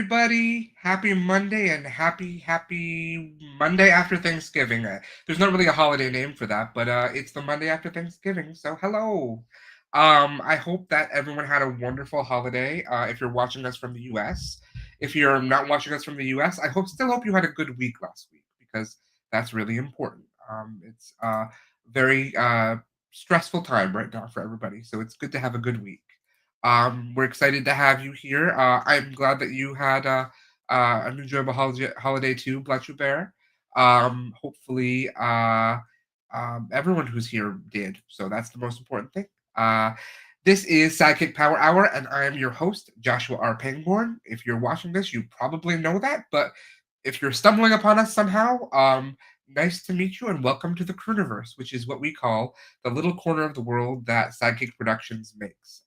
everybody. Happy Monday and happy Monday after Thanksgiving. There's not really a holiday name for that, but it's the Monday after Thanksgiving. So hello. I hope that everyone had a wonderful holiday. If you're watching us from the U.S., if you're not watching us from the U.S., still hope you had a good week last week because that's really important. It's a very stressful time right now for everybody, so it's good to have a good week. We're excited to have you here. I'm glad that you had an enjoyable holiday too, Bless You Bear. Hopefully, everyone who's here did. So that's the most important thing. This is SideKick Power Hour, and I am your host, Joshua R. Pangborn. If you're watching this, you probably know that, but if you're stumbling upon us somehow, nice to meet you and welcome to the Crooniverse, which is what we call the little corner of the world that Sidekick Productions makes.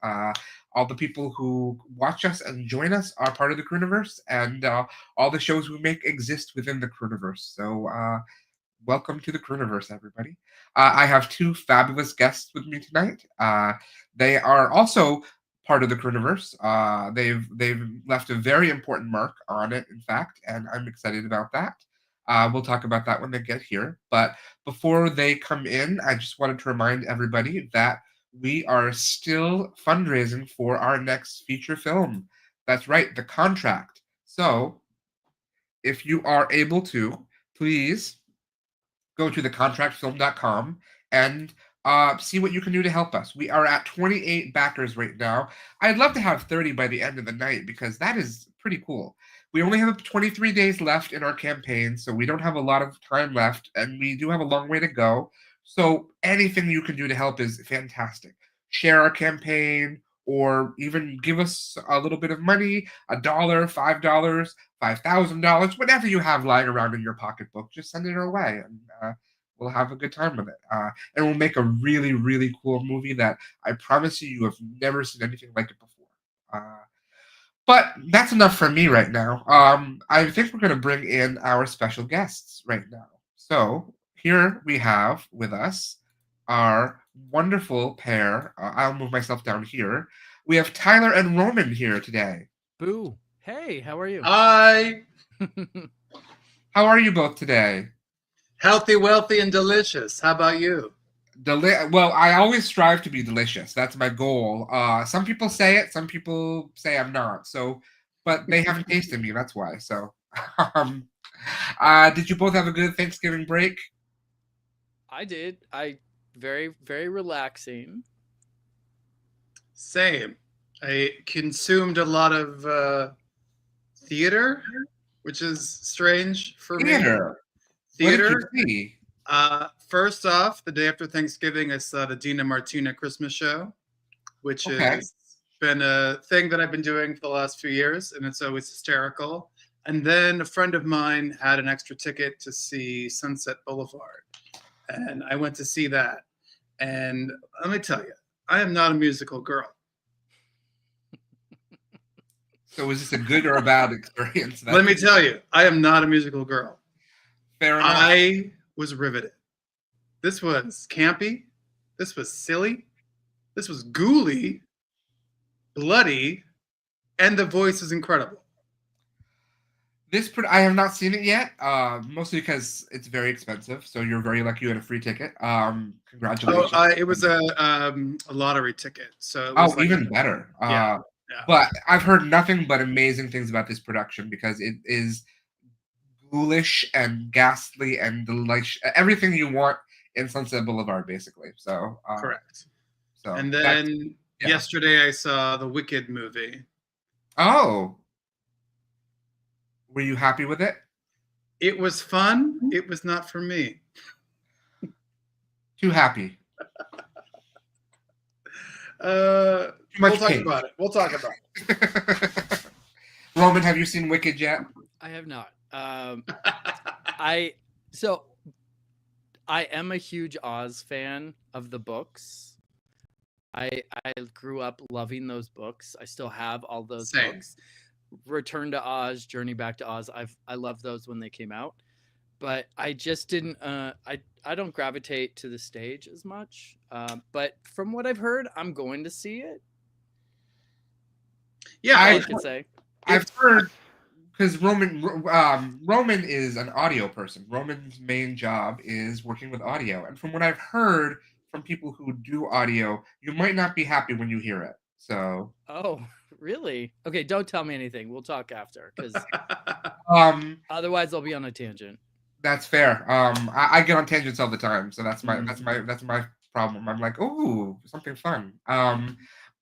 All the people who watch us and join us are part of the Crooniverse, and all the shows we make exist within the Crooniverse. So welcome to the Crooniverse, everybody. I have two fabulous guests with me tonight. They are also part of the Crooniverse. They've left a very important mark on it, in fact, and I'm excited about that. We'll talk about that when they get here. But before they come in, I just wanted to remind everybody that we are still fundraising for our next feature film. That's right, The Contract. So if you are able to, please go to thecontractfilm.com and see what you can do to help us. We are at 28 backers right now. I'd love to have 30 by the end of the night because that is pretty cool. We only have 23 days left in our campaign, so we don't have a lot of time left, and we do have a long way to go. So anything you can do to help is fantastic. Share our campaign, or even give us a little bit of money, $1, $5, $5,000, whatever you have lying around in your pocketbook. Just send it our way, and we'll have a good time with it. And we'll make a really, really cool movie that I promise you have never seen anything like it before. But that's enough for me right now. I think we're going to bring in our special guests right now. So here we have with us our wonderful pair. I'll move myself down here. We have Tyler and Roman here today. Boo. Hey, how are you? Hi. How are you both today? Healthy, wealthy, and delicious. How about you? Well, I always strive to be delicious. That's my goal. Some people say it. Some people say I'm not. So, but they haven't tasted me. That's why. So, did you both have a good Thanksgiving break? I did. Very, very relaxing. Same. I consumed a lot of theater, which is strange for me. Theater. Theater. What did you see? First off, the day after Thanksgiving, I saw the Dina Martina Christmas show, which has been a thing that I've been doing for the last few years, and it's always hysterical. And then a friend of mine had an extra ticket to see Sunset Boulevard, and I went to see that. And let me tell you, I am not a musical girl. So was this a good or a bad experience? Let me tell you, I am not a musical girl. Fair enough. I was riveted. This was campy. This was silly. This was ghouly, bloody, and the voice is incredible. I have not seen it yet, mostly because it's very expensive. So you're very lucky you had a free ticket. Congratulations. It was a lottery ticket. So it was even better. Yeah. But I've heard nothing but amazing things about this production because it is ghoulish and ghastly and delicious. Everything you want in Sunset Boulevard, basically. So correct. So and then yesterday I saw the Wicked movie. Oh. Were you happy with it? It was fun. It was not for me. Too happy. We'll talk about it. Roman, have you seen Wicked yet? I have not. I am a huge Oz fan of the books. I grew up loving those books. I still have all those books. Return to Oz, Journey Back to Oz. I loved those when they came out, but I just didn't. I don't gravitate to the stage as much. But from what I've heard, I'm going to see it. Yeah, I could say I've heard because Roman is an audio person. Roman's main job is working with audio, and from what I've heard from people who do audio, you might not be happy when you hear it. So, Oh, really? Okay, don't tell me anything. We'll talk after, because otherwise I'll be on a tangent. That's fair. I get on tangents all the time, so that's my problem. I'm like, ooh, something fun.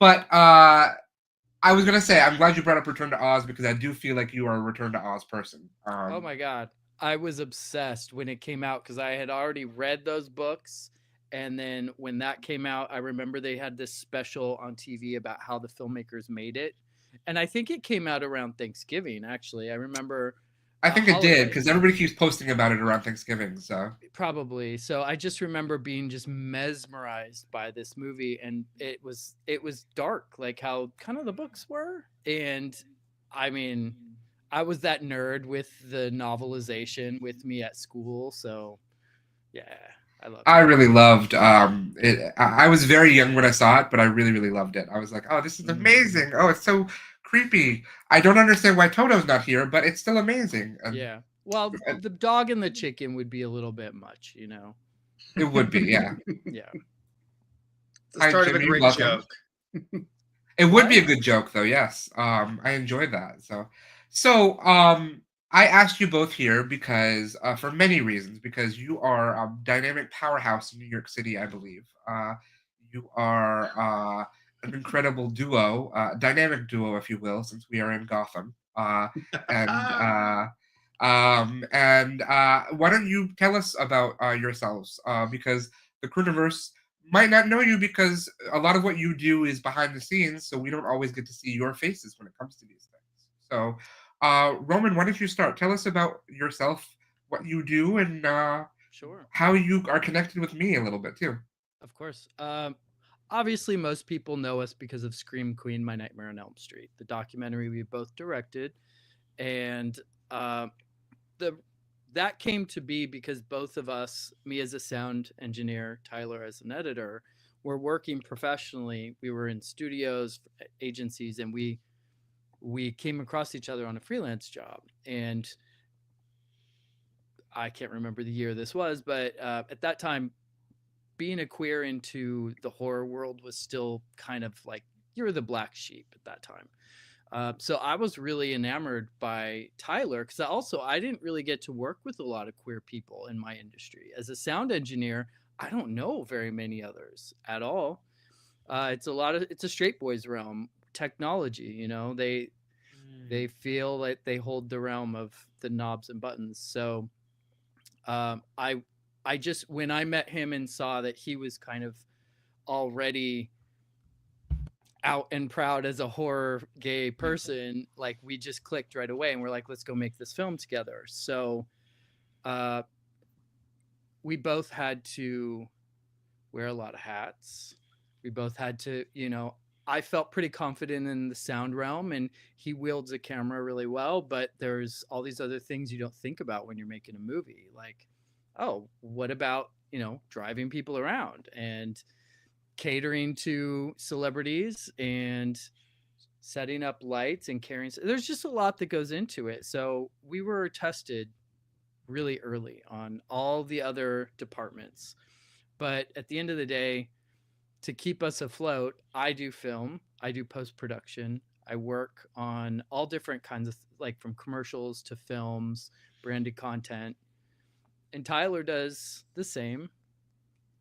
But I was gonna say, I'm glad you brought up Return to Oz because I do feel like you are a Return to Oz person. Oh my God. I was obsessed when it came out because I had already read those books. And then when that came out, I remember they had this special on TV about how the filmmakers made it. And I think it came out around Thanksgiving, actually. I remember. I think it did because everybody keeps posting about it around Thanksgiving. So probably. So I just remember being just mesmerized by this movie, and it was dark, like how kind of the books were. And I mean, I was that nerd with the novelization with me at school. So yeah, I really loved it. I was very young when I saw it, but I really, really loved it. I was like, oh, this is amazing. Oh, it's so creepy. I don't understand why Toto's not here, but it's still amazing. Yeah. Well, the dog and the chicken would be a little bit much, you know. It would be, yeah. Yeah. The start of a great joke. It would be a good joke, though. Yes. I enjoyed that. So I asked you both here because for many reasons, because you are a dynamic powerhouse in New York City, I believe. You are an incredible duo, dynamic duo, if you will, since we are in Gotham. And why don't you tell us about yourselves? Because the Cruniverse might not know you because a lot of what you do is behind the scenes, so we don't always get to see your faces when it comes to these things. So, Roman, why don't you start? Tell us about yourself, what you do, and sure, how you are connected with me a little bit too. Of course. Obviously, most people know us because of Scream Queen, My Nightmare on Elm Street, the documentary we both directed. And that came to be because both of us, me as a sound engineer, Tyler as an editor, were working professionally. We were in studios, agencies, and we came across each other on a freelance job. And I can't remember the year this was, but at that time, being a queer into the horror world was still kind of like, you were the black sheep at that time. So I was really enamored by Tyler because I didn't really get to work with a lot of queer people in my industry. As a sound engineer, I don't know very many others at all. It's a straight boys realm. Technology, you know, they feel like they hold the realm of the knobs and buttons. So I just, when I met him and saw that he was kind of already out and proud as a horror gay person, like we just clicked right away and we're like, let's go make this film together. So we both had to wear a lot of hats. We both had to, you know, I felt pretty confident in the sound realm and he wields a camera really well, but there's all these other things you don't think about when you're making a movie. Like, oh, what about, you know, driving people around and catering to celebrities and setting up lights and carrying. There's just a lot that goes into it. So we were tested really early on all the other departments. But at the end of the day, to keep us afloat, I do film, I do post-production. I work on all different kinds of, like from commercials to films, branded content. And Tyler does the same.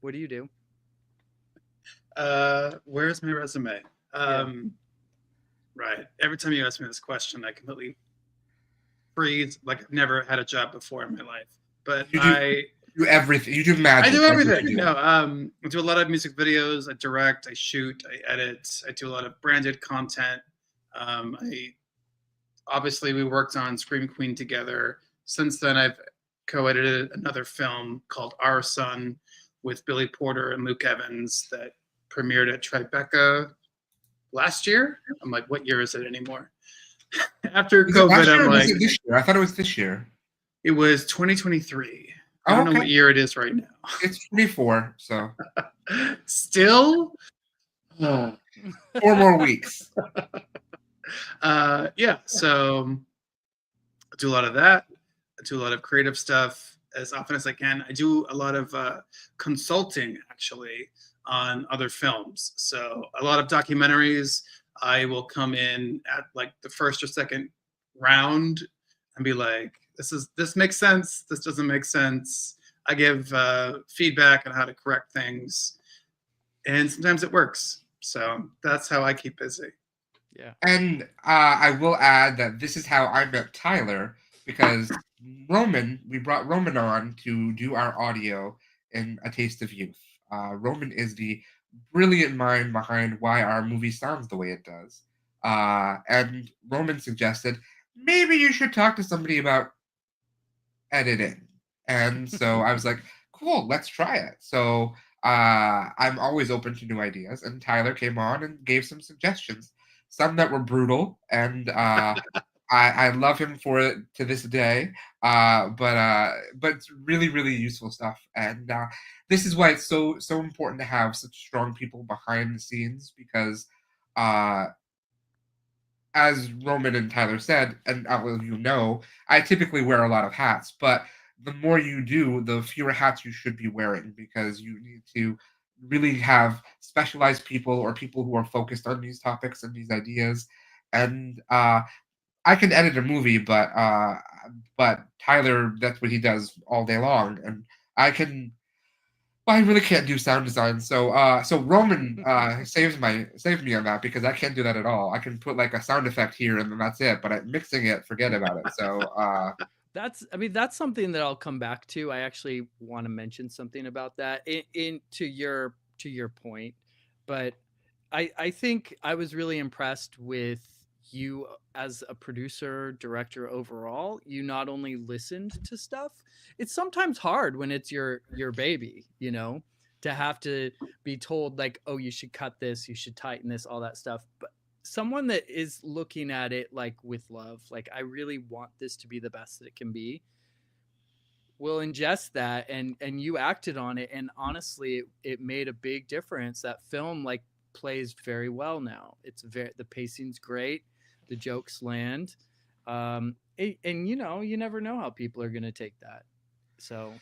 What do you do? Where's my resume? Right. Every time you ask me this question, I completely freeze. Like I've never had a job before in my life. But I do everything. You do magic. I do everything. No, I do a lot of music videos. I direct. I shoot. I edit. I do a lot of branded content. Obviously we worked on Scream Queen together. Since then, I've co-edited another film called Our Son with Billy Porter and Luke Evans that premiered at Tribeca last year. I'm like, what year is it anymore? After COVID, I'm like, was it this year? I thought it was this year. It was 2023. I don't know what year it is right now. It's 24, so. Still? 4 more weeks. Yeah, so do a lot of that. I do a lot of creative stuff as often as I can. I do a lot of consulting, actually, on other films. So a lot of documentaries, I will come in at like the first or second round and be like, this makes sense, this doesn't make sense. I give feedback on how to correct things, and sometimes it works. So that's how I keep busy. Yeah. And I will add that this is how I met Tyler, because we brought Roman on to do our audio in A Taste of Youth. Roman is the brilliant mind behind why our movie sounds the way it does. And Roman suggested, maybe you should talk to somebody about editing. And so I was like, cool, let's try it. So I'm always open to new ideas. And Tyler came on and gave some suggestions, some that were brutal. And I love him for it to this day. But it's really, really useful stuff. And this is why it's so important to have such strong people behind the scenes, because as Roman and Tyler said, and I typically wear a lot of hats, but the more you do, the fewer hats you should be wearing, because you need to really have specialized people or people who are focused on these topics and these ideas. And I can edit a movie, but Tyler, that's what he does all day long, and I really can't do sound design, so Roman saved me on that, because I can't do that at all. I can put like a sound effect here and then that's it, but mixing it, forget about it. So that's something that I'll come back to. I actually want to mention something about that to your point, but I think I was really impressed with you as a producer, director overall. You not only listened to stuff, it's sometimes hard when it's your baby, to have to be told like, oh, you should cut this, you should tighten this, all that stuff. But someone that is looking at it like with love, like I really want this to be the best that it can be, will ingest that, and you acted on it, and honestly it made a big difference. That film like plays very well now. The pacing's great, the jokes land, and you never know how people are going to take that. So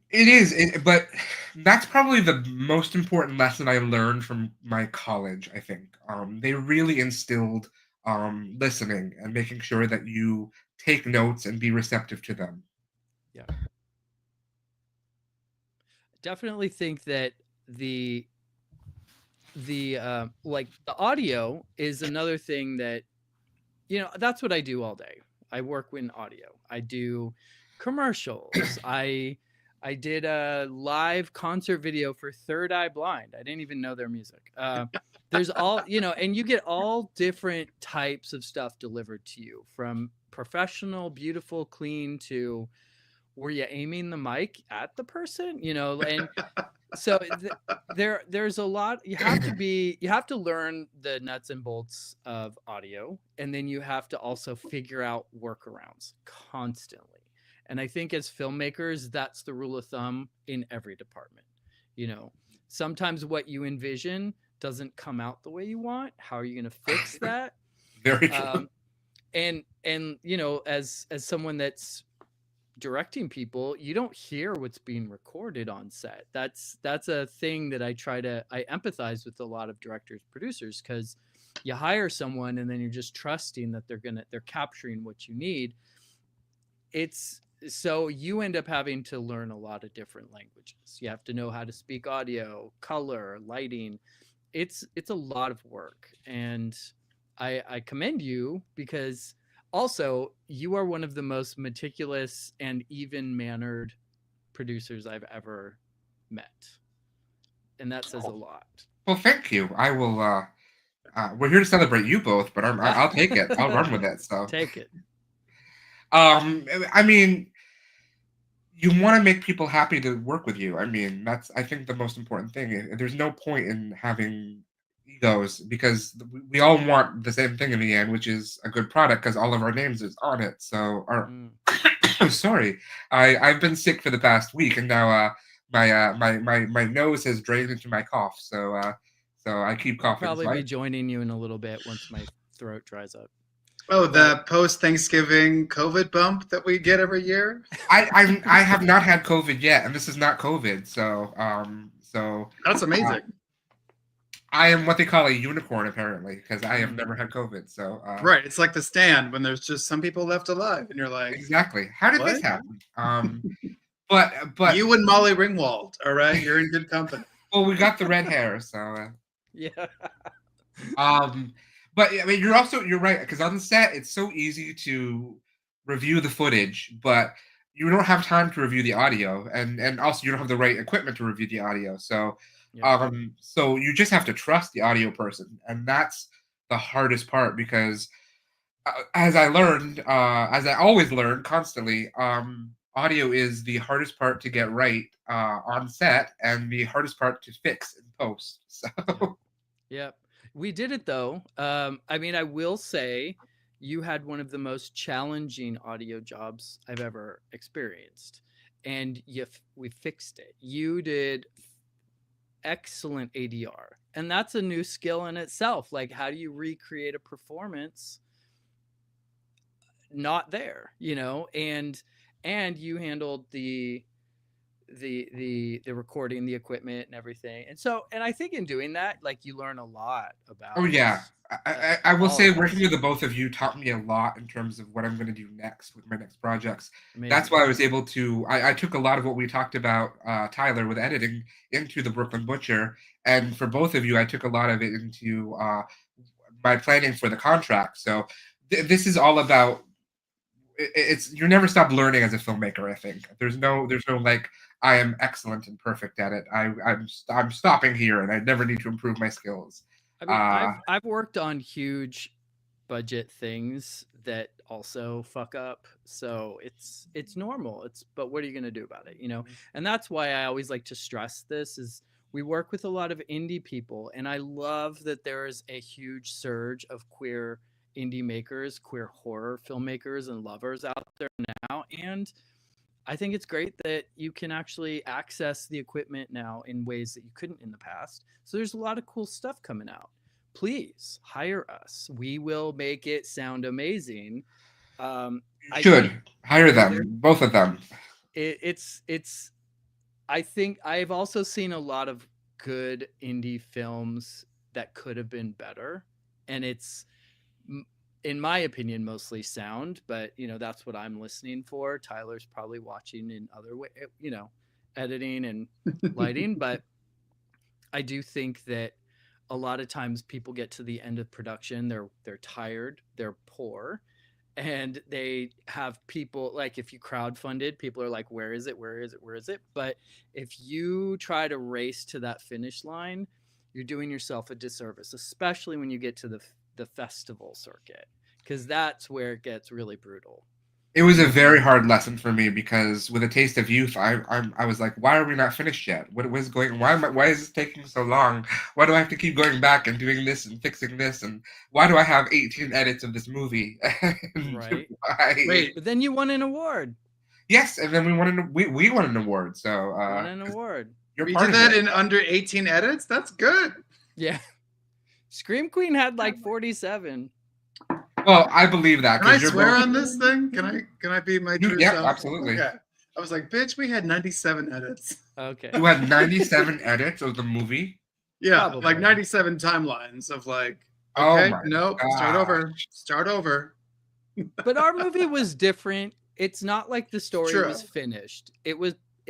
it is, but that's probably the most important lesson I learned from my college. I think they really instilled listening and making sure that you take notes and be receptive to them. Yeah, definitely think that the like the audio is another thing that, that's what I do all day. I work in audio. I do commercials. I did a live concert video for Third Eye Blind. I didn't even know their music. There's all, and you get all different types of stuff delivered to you, from professional, beautiful, clean, to were you aiming the mic at the person, and so there's a lot. You have to learn the nuts and bolts of audio, and then you have to also figure out workarounds constantly. And I think as filmmakers, that's the rule of thumb in every department. Sometimes what you envision doesn't come out the way you want. How are you going to fix that? Very true. And as someone that's directing people, you don't hear what's being recorded on set. That's a thing that I empathize with a lot of directors, producers, because you hire someone and then you're just trusting that they're capturing what you need. So you end up having to learn a lot of different languages. You have to know how to speak audio, color, lighting. It's a lot of work, and I commend you, because also you are one of the most meticulous and even-mannered producers I've ever met, and that says a lot. Well, thank you. I will. We're here to celebrate you both, but I'll take it. I'll run with it. So take it. I mean, you want to make people happy to work with you. I mean, that's, I think, the most important thing. There's no point in having egos, because we all want the same thing in the end, which is a good product, because all of our names is on it. So, sorry, I've been sick for the past week, and now my nose has drained into my cough. So I keep coughing. I'll probably be joining you in a little bit once my throat dries up. Oh, the post-Thanksgiving COVID bump that we get every year? I have not had COVID yet, and this is not COVID, so That's amazing. I am what they call a unicorn, apparently, because I have never had COVID. So right, it's like The Stand when there's just some people left alive, and you're like, exactly. How did this what? happen? But you and Molly Ringwald, all right, you're in good company. well, we got the red hair, so Yeah. But I mean, you're right, because on the set it's so easy to review the footage, but you don't have time to review the audio, and also you don't have the right equipment to review the audio. So Yeah. so you just have to trust the audio person, and that's the hardest part because as I learned, as I always learn constantly, audio is the hardest part to get right on set and the hardest part to fix in post. So Yep. We did it though. I mean, I will say you had one of the most challenging audio jobs I've ever experienced, and we fixed it. You did excellent ADR, and that's a new skill in itself. Like, how do you recreate a performance not there, you know? And you handled the recording, the equipment and everything. And I think in doing that, like, you learn a lot about oh yeah, I will say working with the both of you taught me a lot in terms of what I'm going to do next with my next projects. Amazing. That's why I was able to. I took a lot of what we talked about, Tyler, with editing into the Brooklyn Butcher, and for both of you, I took a lot of it into my planning for the contract. So this is all about. It's you never stop learning as a filmmaker. I think there's no like I am excellent and perfect at it. I'm stopping here, and I never need to improve my skills. I mean, I've worked on huge budget things that also fuck up, so it's normal. But what are you gonna do about it, you know? And that's why I always like to stress this: is we work with a lot of indie people, and I love that there is a huge surge of queer indie makers, queer horror filmmakers and lovers out there now. And I think it's great that you can actually access the equipment now in ways that you couldn't in the past. So there's a lot of cool stuff coming out. Please hire us. We will make it sound amazing. Should hire them, both of them. It's. I think I've also seen a lot of good indie films that could have been better, and it's, in my opinion, mostly sound, but you know, that's what I'm listening for. Tyler's probably watching in other way, you know, editing and lighting. But I do think that a lot of times people get to the end of production, they're tired, they're poor, and they have people like, if you crowdfunded, people are like, where is it? But if you try to race to that finish line, you're doing yourself a disservice, especially when you get to the festival circuit, because that's where it gets really brutal. It was a very hard lesson for me because with A Taste of Youth, I was like, why are we not finished yet? What was going? Why is this taking so long? Why do I have to keep going back and doing this and fixing this? And why do I have 18 edits of this movie? Right. Wait, but then you won an award. Yes, and then we won an award. So won an award. We did that in under 18 edits. That's good. Yeah. Scream Queen had like 47. Well, I believe that. Can I swear on this thing? Can I be my true self? Yeah, absolutely. Okay. I was like, bitch, we had 97 edits. Okay. You had 97 edits of the movie? Yeah, probably. Like 97 timelines of like, okay, nope, start over. But our movie was different. It's not like the story was finished. It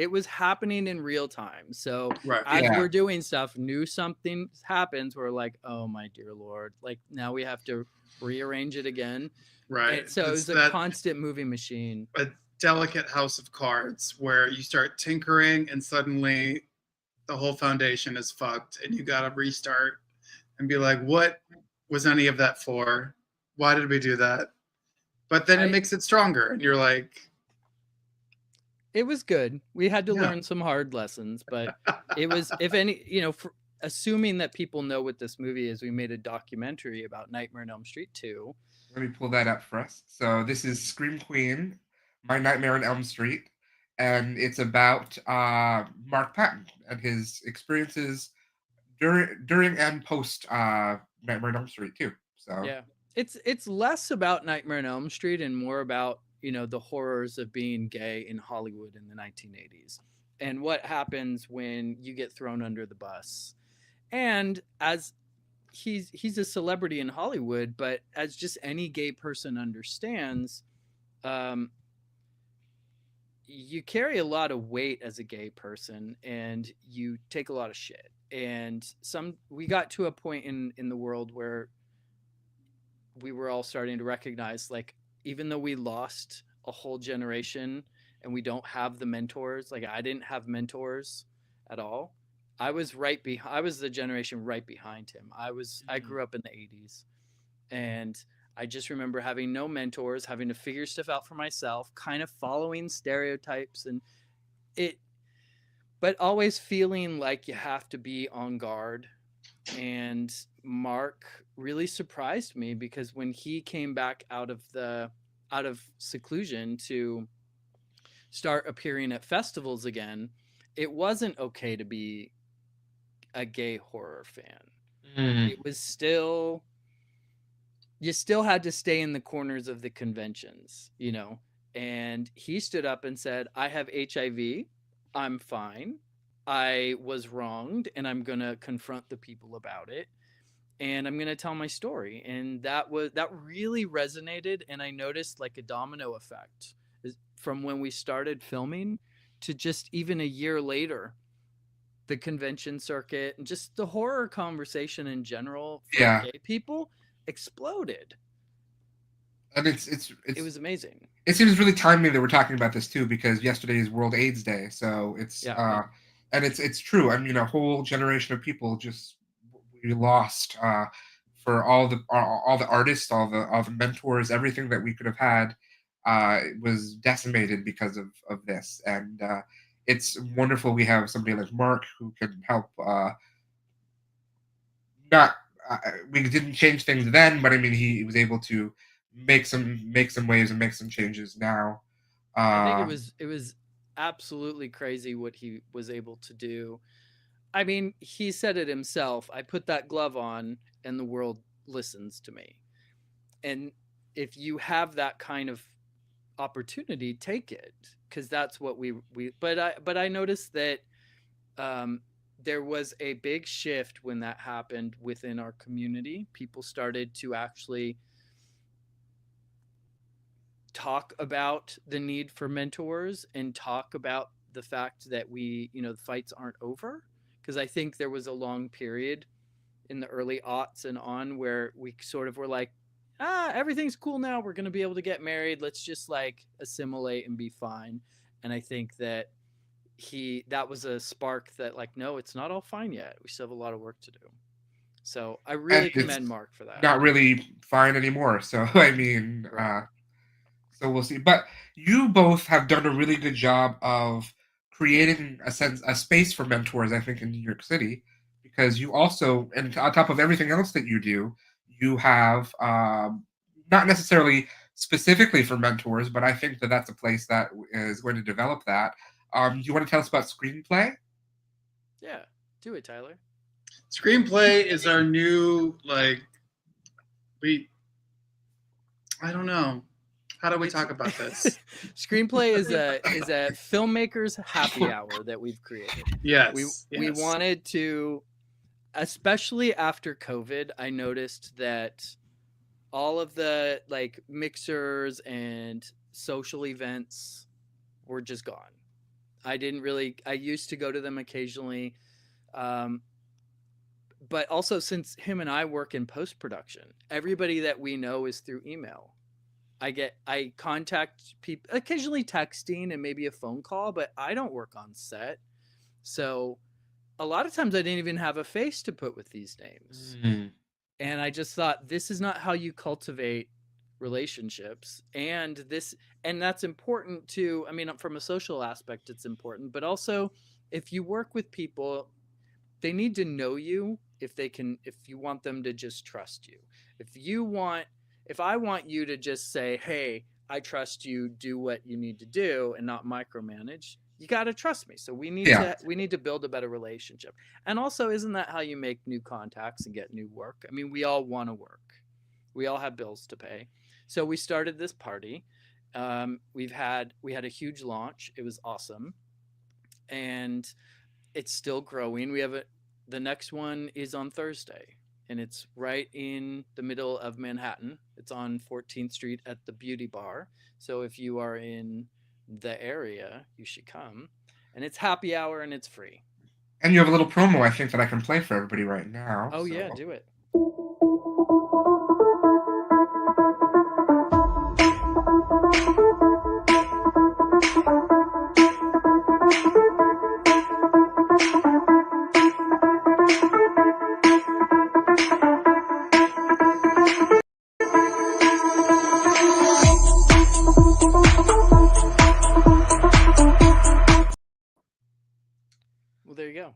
was happening in real time. So as we're doing stuff, something happens, we're like, oh my dear Lord, like now we have to rearrange it again. Right. And so it was a constant moving machine. A delicate house of cards where you start tinkering and suddenly the whole foundation is fucked and you got to restart and be like, what was any of that for? Why did we do that? But then it makes it stronger and you're like, it was good. We had to learn some hard lessons, but it was, if any, you know, assuming that people know what this movie is, we made a documentary about Nightmare on Elm Street 2. Let me pull that up for us. So this is Scream Queen, My Nightmare on Elm Street, and it's about Mark Patton and his experiences during and post Nightmare on Elm Street 2. So yeah, It's less about Nightmare on Elm Street and more about, the horrors of being gay in Hollywood in the 1980s and what happens when you get thrown under the bus. And as he's a celebrity in Hollywood, but as just any gay person understands, um, you carry a lot of weight as a gay person and you take a lot of shit. And we got to a point in the world where we were all starting to recognize, like, even though we lost a whole generation and we don't have the mentors, like I didn't have mentors at all. I was I was the generation right behind him. I grew up in the 80s, and I just remember having no mentors, having to figure stuff out for myself, kind of following stereotypes but always feeling like you have to be on guard. And Mark really surprised me because when he came back out of seclusion to start appearing at festivals again, it wasn't okay to be a gay horror fan. It was still, you still had to stay in the corners of the conventions, And he stood up and said, "I have HIV. I'm fine. I was wronged, and I'm going to confront the people about it. And I'm going to tell my story." And that really resonated. And I noticed like a domino effect from when we started filming to just even a year later, the convention circuit and just the horror conversation in general for gay people exploded. And it was amazing. It seems really timely that we're talking about this too, because yesterday is World AIDS Day. So it's and it's true. I mean, a whole generation of people just we lost for all the artists, all the mentors, everything that we could have had was decimated because of this. And it's wonderful we have somebody like Mark who can help. Not we didn't change things then, but I mean he was able to make some waves and make some changes now. I think it was absolutely crazy what he was able to do. I mean, he said it himself. I put that glove on and the world listens to me. And if you have that kind of opportunity, take it, because that's what we but I noticed that there was a big shift when that happened within our community. People started to actually talk about the need for mentors and talk about the fact that the fights aren't over. Because I think there was a long period in the early aughts and on where we sort of were like, everything's cool now. We're going to be able to get married. Let's just like assimilate and be fine. And I think that that was a spark that like, no, it's not all fine yet. We still have a lot of work to do. So I really commend Mark for that. Not really fine anymore. So, I mean, so we'll see. But you both have done a really good job of creating a space for mentors, I think, in New York City, because you also, and on top of everything else that you do, you have not necessarily specifically for mentors, but I think that that's a place that is going to develop that. Do you want to tell us about Screenplay? Yeah, do it, Tyler. Screenplay is our new, like, I don't know. How do we talk about this? Screenplay is a filmmaker's happy hour that we've created. Yes. We wanted to, especially after COVID, I noticed that all of the like mixers and social events were just gone. I used to go to them occasionally. But also, since him and I work in post-production, everybody that we know is through email. I contact people occasionally, texting and maybe a phone call, but I don't work on set. So a lot of times I didn't even have a face to put with these names. And I just thought, this is not how you cultivate relationships. And that's important too. I mean, from a social aspect, it's important, but also if you work with people, they need to know you if you want them to just trust you. If I want you to just say, hey, I trust you, do what you need to do and not micromanage, you got to trust me. So we need to build a better relationship. And also, isn't that how you make new contacts and get new work? I mean, we all want to work. We all have bills to pay. So we started this party. We had a huge launch. It was awesome. And it's still growing. The next one is on Thursday, and it's right in the middle of Manhattan. It's on 14th Street at the Beauty Bar. So if you are in the area, you should come. And it's happy hour and it's free. And you have a little promo, I think, that I can play for everybody right now. Oh, yeah, do it. Well, there you go.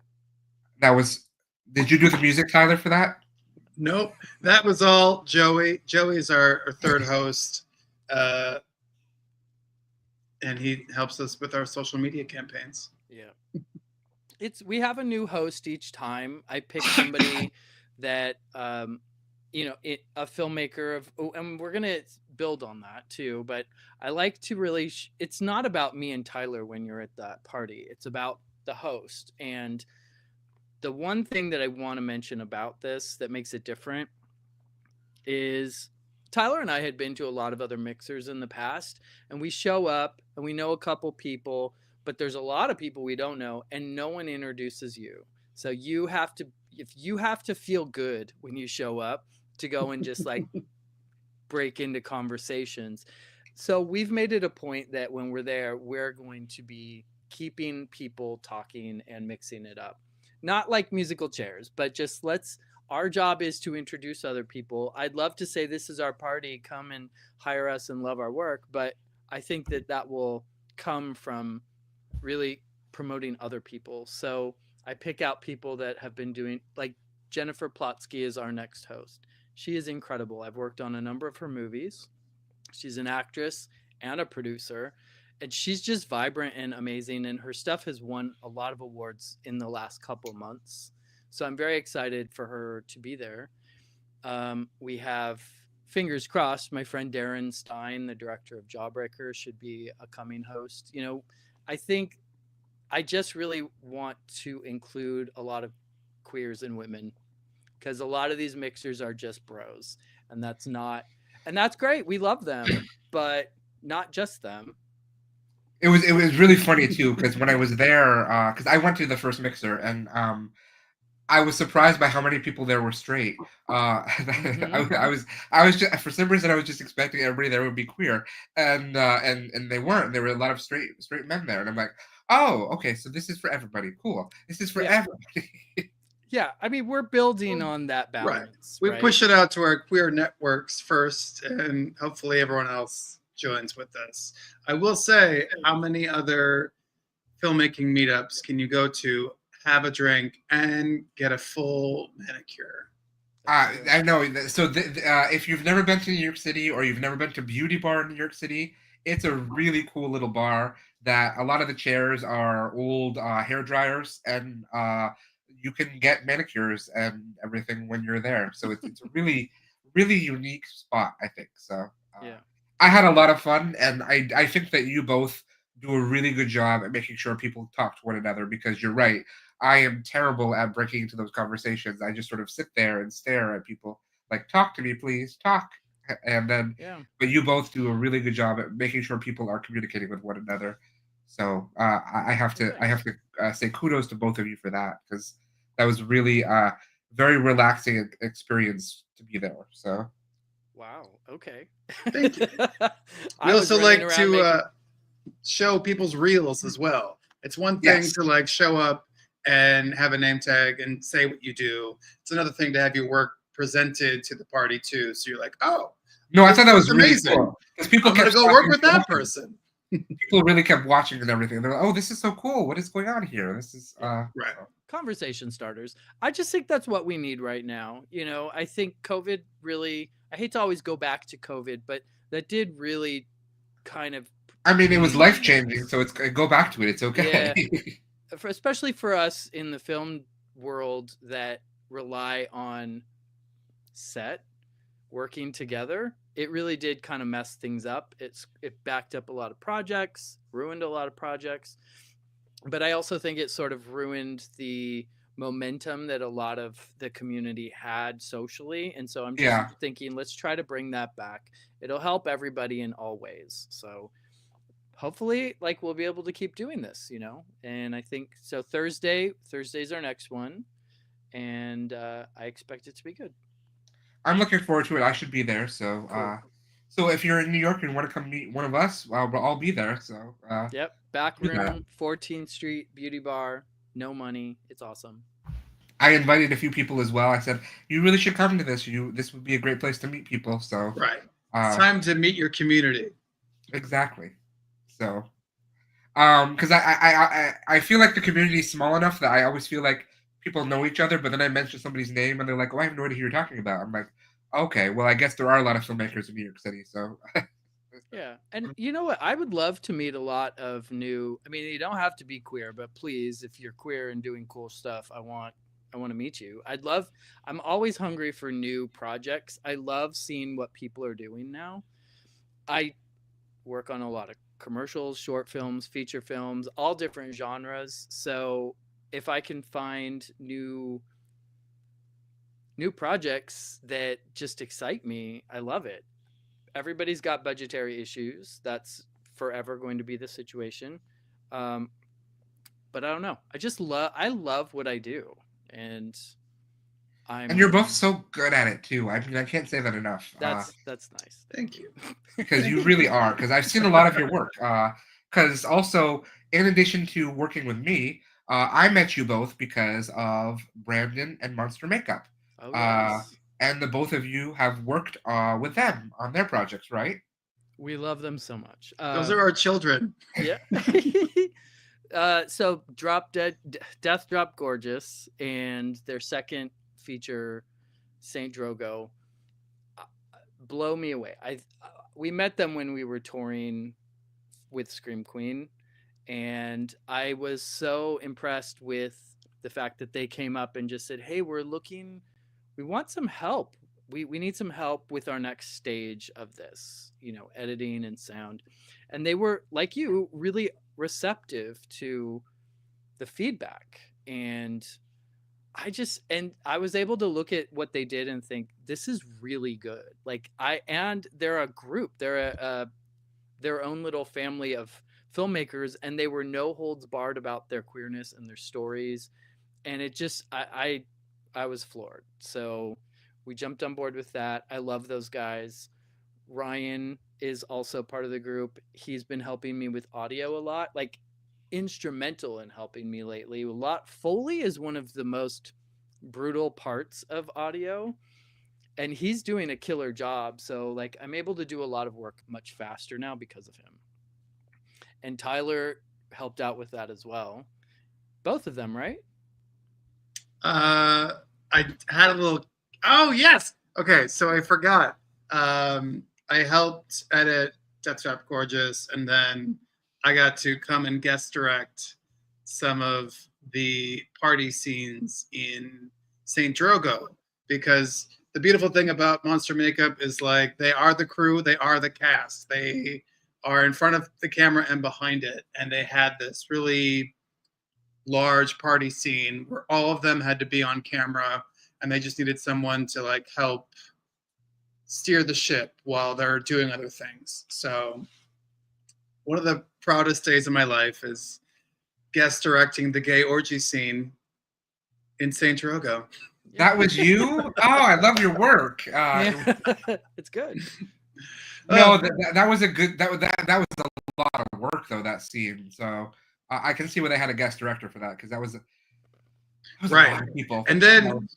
Did you do the music, Tyler, for that? Nope. That was all Joey. Joey's our third host. And he helps us with our social media campaigns. Yeah. We have a new host each time. I pick somebody that, a filmmaker and we're going to build on that too. But I like to really, it's not about me and Tyler when you're at that party. It's about the host. And the one thing that I want to mention about this that makes it different is Tyler and I had been to a lot of other mixers in the past, and we show up and we know a couple people, but there's a lot of people we don't know, and no one introduces you. So if you have to feel good when you show up to go and just like break into conversations. So we've made it a point that when we're there, we're going to be keeping people talking and mixing it up. Not like musical chairs, but just our job is to introduce other people. I'd love to say this is our party, come and hire us and love our work, but I think that will come from really promoting other people. So I pick out people that have been doing, like Jennifer Plotsky is our next host. She is incredible. I've worked on a number of her movies. She's an actress and a producer. And she's just vibrant and amazing, and her stuff has won a lot of awards in the last couple months. So I'm very excited for her to be there. We have, fingers crossed, my friend Darren Stein, the director of Jawbreaker, should be a coming host. I think I just really want to include a lot of queers and women, because a lot of these mixers are just bros, and that's great. We love them, but not just them. It was really funny too, because when I was there, because I went to the first mixer, and I was surprised by how many people there were straight. I was just, for some reason, I was just expecting everybody there would be queer, and they weren't. There were a lot of straight men there, and I'm like, oh, okay, so this is for everybody. Cool, this is for everybody. Yeah, I mean, we're building on that balance. Right. We push it out to our queer networks first, and hopefully everyone else joins with us. I will say, how many other filmmaking meetups can you go to, have a drink, and get a full manicure? I know. So if you've never been to New York City, or you've never been to Beauty Bar in New York City, it's a really cool little bar that a lot of the chairs are old hair dryers, and you can get manicures and everything when you're there. So it's a really, really unique spot, I think. So yeah. I had a lot of fun, and I think that you both do a really good job at making sure people talk to one another, because you're right. I am terrible at breaking into those conversations. I just sort of sit there and stare at people like, talk to me, please, talk. And then, but you both do a really good job at making sure people are communicating with one another. So I have to say kudos to both of you for that, because that was really a very relaxing experience to be there. So. Wow. Okay. Thank you. We also like to show people's reels as well. It's one thing to like show up and have a name tag and say what you do. It's another thing to have your work presented to the party too. So you're like, oh, no, I thought that was amazing. Really cool. Because people I'm gonna go work with that person. People really kept watching and everything. They're like, oh, this is so cool. What is going on here? This is right. Conversation starters. I just think that's what we need right now. I think COVID really, I hate to always go back to COVID, but that did really kind of, I mean, it was life-changing, so go back to it. It's okay. Yeah. Especially for us in the film world that rely on set, working together, it really did kind of mess things up. It backed up a lot of projects, ruined a lot of projects. But I also think it sort of ruined the momentum that a lot of the community had socially. And so I'm just thinking, let's try to bring that back. It'll help everybody in all ways. So hopefully, like, we'll be able to keep doing this, you know? And I think so. Thursday's our next one. And I expect it to be good. I'm looking forward to it. I should be there. So, Cool. So if you're in New York and want to come meet one of us, we'll all be there. So, yep, back room, 14th Street Beauty Bar, no money. It's awesome. I invited a few people as well. I said you really should come to this. This would be a great place to meet people. So right, it's time to meet your community. Exactly. So, because I feel like the community is small enough that I always feel like people know each other, but then I mention somebody's name and they're like, "Oh, I have no idea who you're talking about." I'm like, okay, well, I guess there are a lot of filmmakers in New York City, so. Yeah, and you know what? I would love to meet a lot of new. I mean, you don't have to be queer, but please, if you're queer and doing cool stuff, I want to meet you. I'm always hungry for new projects. I love seeing what people are doing now. I work on a lot of commercials, short films, feature films, all different genres. So if I can find new projects that just excite me, I love it. Everybody's got budgetary issues. That's forever going to be the situation. But I don't know. I love what I do. And you're both so good at it too. I mean, I can't say that enough. That's nice. Thank you. Because you really are. Because I've seen a lot of your work. Because also, in addition to working with me, I met you both because of Brandon and Monster Makeup. Oh, yes. And the both of you have worked with them on their projects, right? We love them so much. Those are our children. Yeah. So Death Drop Gorgeous and their second feature, Saint Drogo, blow me away. We met them when we were touring with Scream Queen, and I was so impressed with the fact that they came up and just said, "Hey, we want some help. We need some help with our next stage of this, you know, editing and sound." And they were, like you, really receptive to the feedback. And I was able to look at what they did and think, this is really good. Like and they're a group, they're their own little family of filmmakers, and they were no holds barred about their queerness and their stories. And it just, I was floored. So we jumped on board with that. I love those guys. Ryan is also part of the group. He's been helping me with audio a lot, like instrumental in helping me lately. Foley is one of the most brutal parts of audio, and he's doing a killer job. So like, I'm able to do a lot of work much faster now because of him. And Tyler helped out with that as well. Both of them, right? I had a little. Oh yes. Okay, so I forgot. I helped edit Death Drop Gorgeous, and then I got to come and guest direct some of the party scenes in Saint Drogo, because the beautiful thing about Monster Makeup is, like, they are the crew, they are the cast, they are in front of the camera and behind it, and they had this really large party scene where all of them had to be on camera, and they just needed someone to like help steer the ship while they're doing other things. So one of the proudest days of my life is guest directing the gay orgy scene in Saint Drogo. That was you? Oh, I love your work. It's good. No, that was a good. That was a lot of work though, that scene. So I can see why they had a guest director for that, because that was right. A lot of people. And then,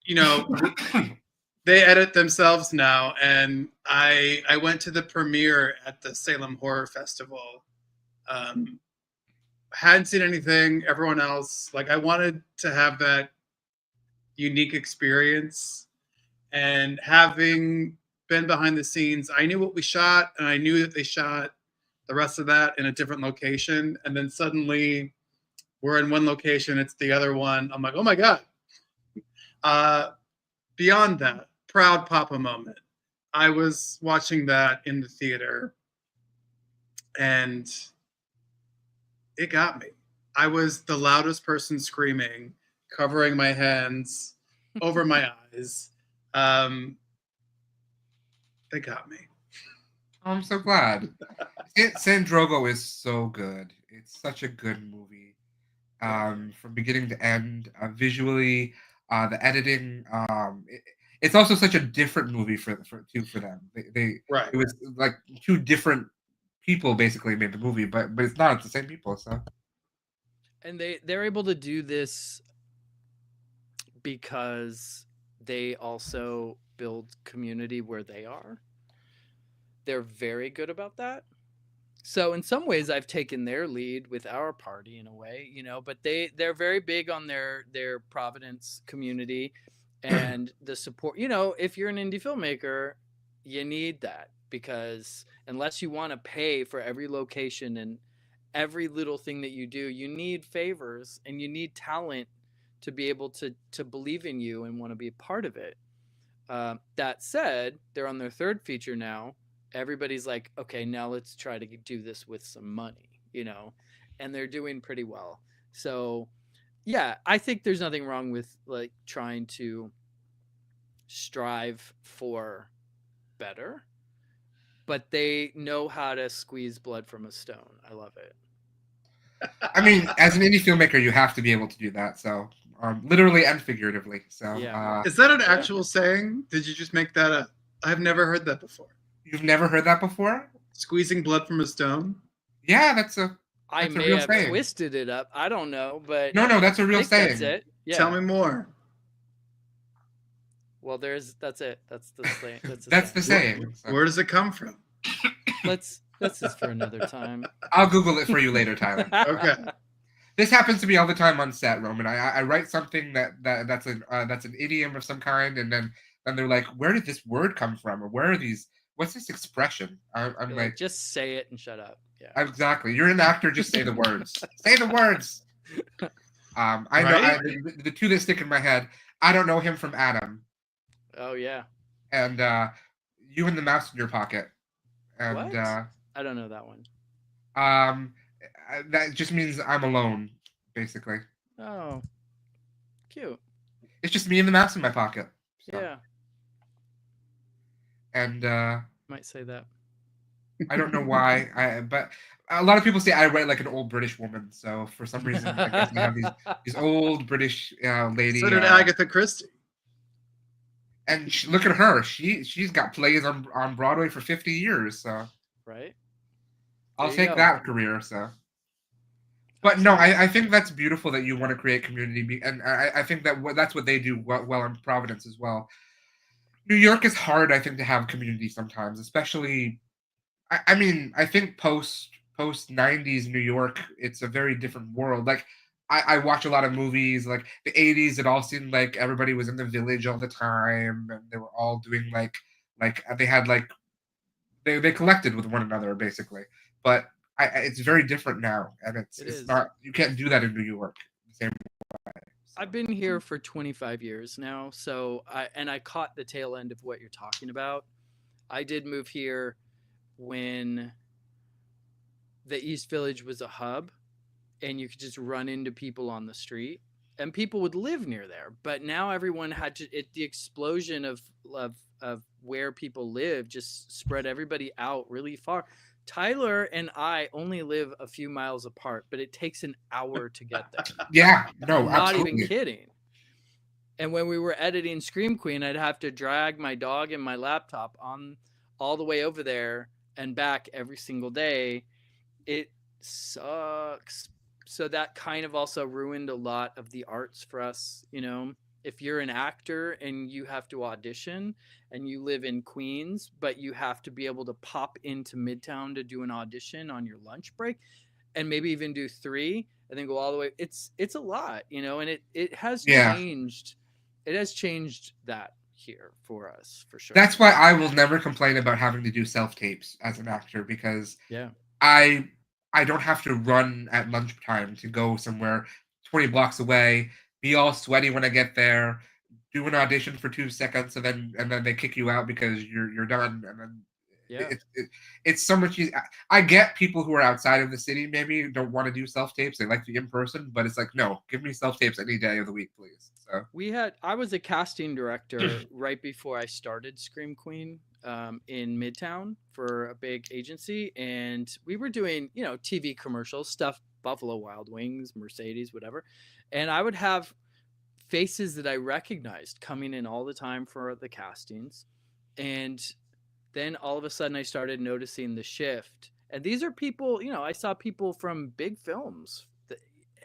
you know, they edit themselves now, and I went to the premiere at the Salem Horror Festival. Hadn't seen anything. Everyone else, like, I wanted to have that unique experience, and having been behind the scenes, I knew what we shot, and I knew that they shot the rest of that in a different location, and then suddenly we're in one location, it's the other one. I'm like, oh my god. Beyond that, proud papa moment. I was watching that in the theater, and it got me. I was the loudest person screaming, covering my hands over my eyes. They got me. I'm so glad. San Drogo is so good. It's such a good movie. From beginning to end, visually, the editing. It's also such a different movie for them. Right. It was like two different people basically made the movie, but it's not. It's the same people. So. And they're able to do this because they also build community where they are. They're very good about that. So in some ways I've taken their lead with our party in a way, you know, but they're very big on their Providence community and the support. You know, if you're an indie filmmaker, you need that, because unless you want to pay for every location and every little thing that you do, you need favors and you need talent to be able to believe in you and want to be a part of it. That said, they're on their third feature now. Everybody's like, okay, now let's try to do this with some money, you know, and they're doing pretty well. So yeah, I think there's nothing wrong with like trying to strive for better, but they know how to squeeze blood from a stone. I love it. I mean, as an indie filmmaker, you have to be able to do that. So, literally and figuratively. So, Yeah. Is that an actual saying? Did you just make that up? I've never heard that before. You've never heard that before? Squeezing blood from a stone? Yeah, that's a may real have saying. Twisted it up. I don't know, but No, that's a real I think saying. that's it. Yeah. Tell me more. Well, that's it. That's the saying. That's the saying. So. Where does it come from? That's just for another time. I'll Google it for you later, Tyler. Okay. This happens to me all the time on set, Roman. I write something that's an idiom of some kind, and then they're like, "Where did this word come from? Or where are these? What's this expression?" I'm like, just say it and shut up. Yeah. Exactly. You're an actor. Just say the words. Say the words. I know the two that stick in my head. I don't know him from Adam. Oh yeah. And you and the mouse in your pocket. And what? I don't know that one. That just means I'm alone, basically. Oh, cute. It's just me and the mouse in my pocket. So. Yeah. And might say that. I don't know why. But a lot of people say I write like an old British woman. So for some reason, I guess I have these old British lady. So did Agatha Christie. And look at her. She's got plays on Broadway for 50 years. So right. I'll take that career. So. But no, I think that's beautiful that you want to create community, and I think that's what they do well in Providence as well. New York is hard, I think, to have community sometimes, especially. I mean, I think post 90s New York, it's a very different world. Like, I watch a lot of movies, like the 80s. It all seemed like everybody was in the village all the time, and they were all doing like they had like they collected with one another basically, but. It's very different now, and it's not. You can't do that in New York the same way. I've been here for 25 years now, so I caught the tail end of what you're talking about. I did move here when the East Village was a hub, and you could just run into people on the street, and people would live near there. But now everyone had to. The explosion of where people live just spread everybody out really far. Tyler and I only live a few miles apart, but it takes an hour to get there. Yeah, no, I'm not absolutely. even kidding. And when we were editing Scream Queen, I'd have to drag my dog and my laptop on all the way over there and back every single day. It sucks. So that kind of also ruined a lot of the arts for us, you know. If you're an actor and you have to audition and you live in Queens, but you have to be able to pop into Midtown to do an audition on your lunch break and maybe even do 3 and then go all the way. It's a lot, you know, and it has changed. It has changed that here for us, for sure. That's why I will never complain about having to do self-tapes as an actor, because I don't have to run at lunchtime to go somewhere 20 blocks away, be all sweaty when I get there, do an audition for 2 seconds and then they kick you out because you're done, and then Yeah. it's so much easier. I get people who are outside of the city maybe don't want to do self-tapes. They like to be in person, but it's like, no, give me self-tapes any day of the week, please. So I was a casting director right before I started Scream Queen in Midtown for a big agency, and we were doing, TV commercials, stuff, Buffalo Wild Wings, Mercedes, whatever. And I would have faces that I recognized coming in all the time for the castings. And then all of a sudden I started noticing the shift. And these are people, I saw people from big films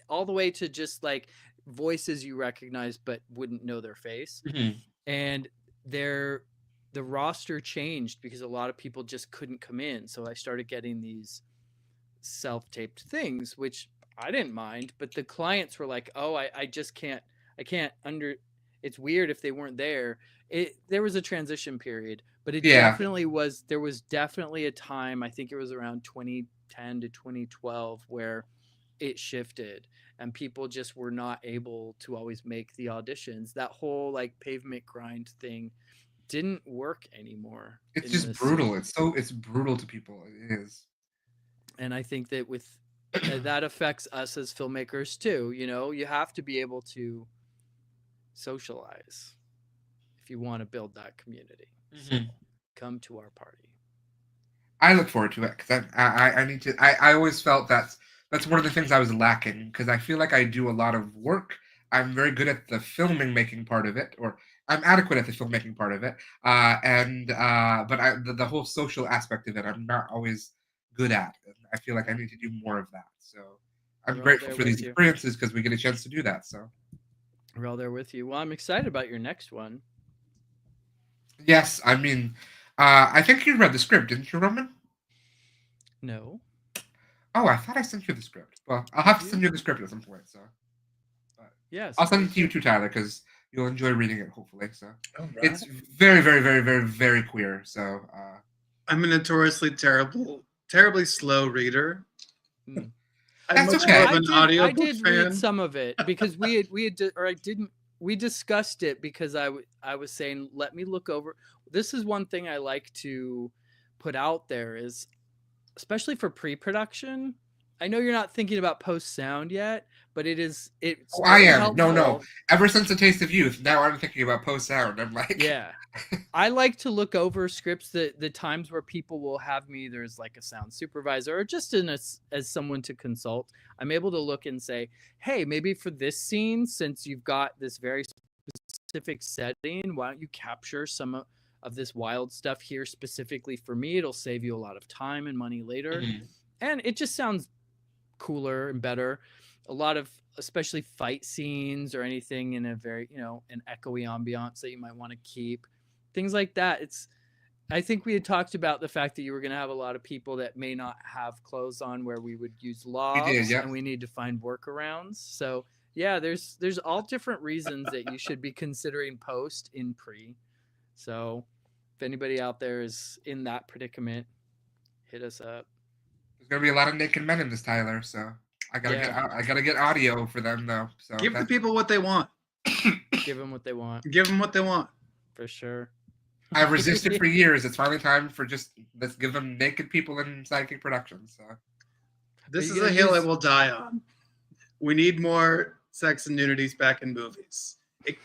all the way to just like voices you recognize but wouldn't know their face. Mhm. And the roster changed because a lot of people just couldn't come in. So I started getting these self-taped things, which I didn't mind, but the clients were like, oh, I just can't, it's weird if they weren't there. There was a transition period, but there was definitely a time, I think it was around 2010 to 2012, where it shifted and people just were not able to always make the auditions. That whole like pavement grind thing didn't work anymore. It's just brutal. It's brutal to people. It is. And I think that with that affects us as filmmakers too. You have to be able to socialize if you want to build that community. So come to our party. I look forward to it because I need to. I always felt that's one of the things I was lacking, because I feel like I do a lot of work. I'm very good at the making part of it, or I'm adequate at the filmmaking part of it. But the whole social aspect of it, I'm not always good at. And I feel like I need to do more of that. So I'm grateful for these experiences because we get a chance to do that. So we're all there with you. Well, I'm excited about your next one. Yes, I mean, I think you read the script, didn't you, Roman? No. Oh, I thought I sent you the script. Well, I'll have to send you the script at some point. So, yes, I'll send it to you too, Tyler, because you'll enjoy reading it, hopefully. So, right. It's very, very, very, very, very queer. So, I'm a notoriously terribly slow reader. That's okay. I did read some of it because we discussed it because I was saying, let me look over. This is one thing I like to put out there is, especially for pre-production. I know you're not thinking about post sound yet, but it's I am. helpful. No. Ever since The Taste of Youth, now I'm thinking about post sound. I'm like, yeah. I like to look over scripts the times where people will have me either as like a sound supervisor or just as someone to consult. I'm able to look and say, hey, maybe for this scene, since you've got this very specific setting, why don't you capture some of this wild stuff here specifically for me? It'll save you a lot of time and money later. And it just sounds cooler and better. A lot of, especially fight scenes or anything in a very, an echoey ambiance that you might want to keep. Things like that. I think we had talked about the fact that you were going to have a lot of people that may not have clothes on where we would use logs, and we need to find workarounds. So yeah, there's all different reasons that you should be considering post in pre. So if anybody out there is in that predicament, hit us up. There's gonna be a lot of naked men in this, Tyler. So I gotta get audio for them though. So give the people what they want. Give them what they want. Give them what they want. For sure. I've resisted for years. It's finally time for let's give them naked people in SideKick Productions. So this is a hill I will die on. We need more sex and nudities back in movies. It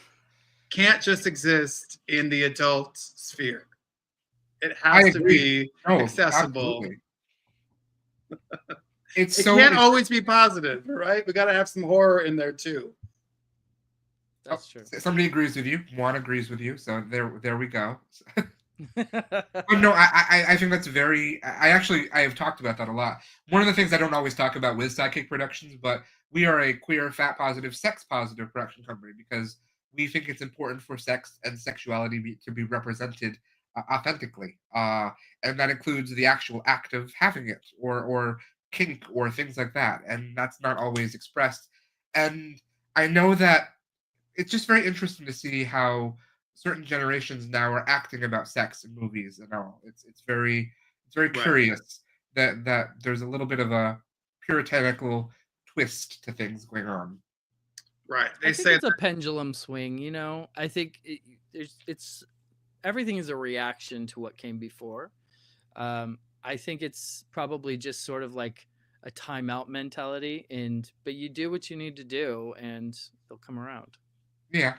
can't just exist in the adult sphere. It has to be accessible. It can't always be positive, right? We got to have some horror in there too. That's true. Somebody agrees with you. Juan agrees with you. So there we go. But no, I think that's very. I have talked about that a lot. One of the things I don't always talk about with SideKick Productions, but we are a queer, fat positive, sex positive production company because we think it's important for sex and sexuality to be represented authentically, and that includes the actual act of having it, or kink, or things like that, and that's not always expressed. And I know that it's just very interesting to see how certain generations now are acting about sex in movies and all. It's very curious that there's a little bit of a puritanical twist to things going on. Right. I think it's a pendulum swing, you know. I think it's everything is a reaction to what came before. I think it's probably just sort of like a timeout mentality, but you do what you need to do, and they'll come around. Yeah.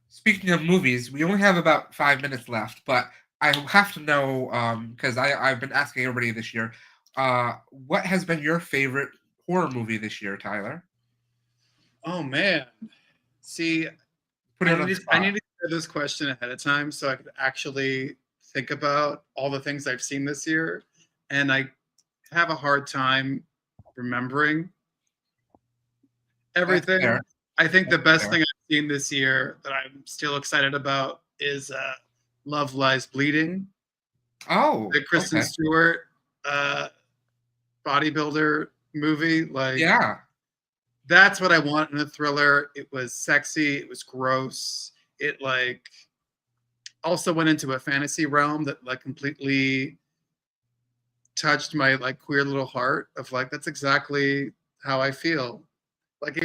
Speaking of movies, we only have about 5 minutes left, but I have to know because I've been asking everybody this year, what has been your favorite horror movie this year, Tyler? Oh man. See, Put it on the I spot. need to hear this question ahead of time so I could actually think about all the things I've seen this year. And I have a hard time remembering That's everything. fair. I think the That's best fair. thing I've seen this year that I'm still excited about is Love Lies Bleeding, Oh, the Kristen okay. Stewart bodybuilder movie. Like, Yeah. that's what I want in a thriller. It was sexy. It was gross. It like also went into a fantasy realm that like completely touched my like queer little heart of like that's exactly how I feel. Like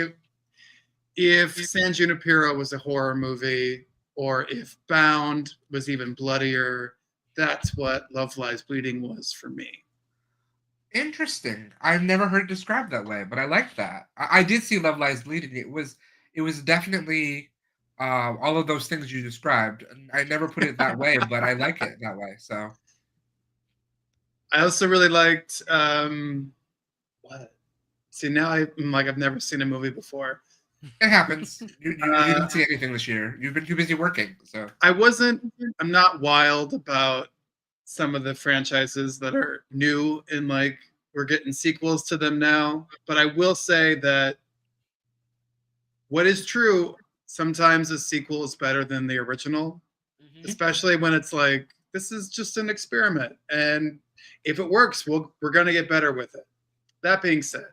if San Junipero was a horror movie, or if Bound was even bloodier, that's what Love Lies Bleeding was for me. Interesting. I've never heard it described that way, but I like that. I did see Love Lies Bleeding. It was definitely all of those things you described. I never put it that way, but I like it that way. So I also really liked what? See, now I'm like I've never seen a movie before. it happens. You didn't see anything this year. You've been too busy working. So I'm not wild about some of the franchises that are new and like we're getting sequels to them now. But I will say that what is true, sometimes a sequel is better than the original, especially when it's like, this is just an experiment. And if it works, we're going to get better with it. That being said,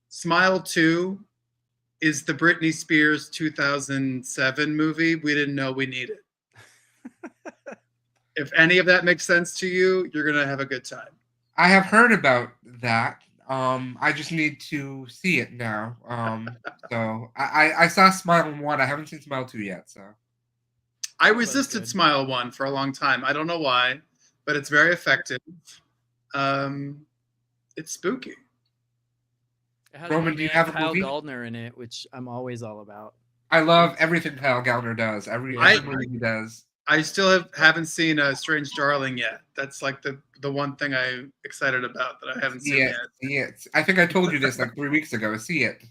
Smile 2 is the Britney Spears 2007 movie we didn't know we needed. If any of that makes sense to you, you're going to have a good time. I have heard about that. I just need to see it now. So I saw Smile 1. I haven't seen Smile 2 yet. So I resisted Smile 1 for a long time. I don't know why, but it's very effective. It's spooky. It has Roman, do you have a Kyle movie? Gallner in it, which I'm always all about. I love everything Kyle Gallner does. Every movie he does. I still haven't seen Strange Darling yet. That's like the one thing I'm excited about that I haven't seen yet. See it. I think I told you this like 3 weeks ago. See it.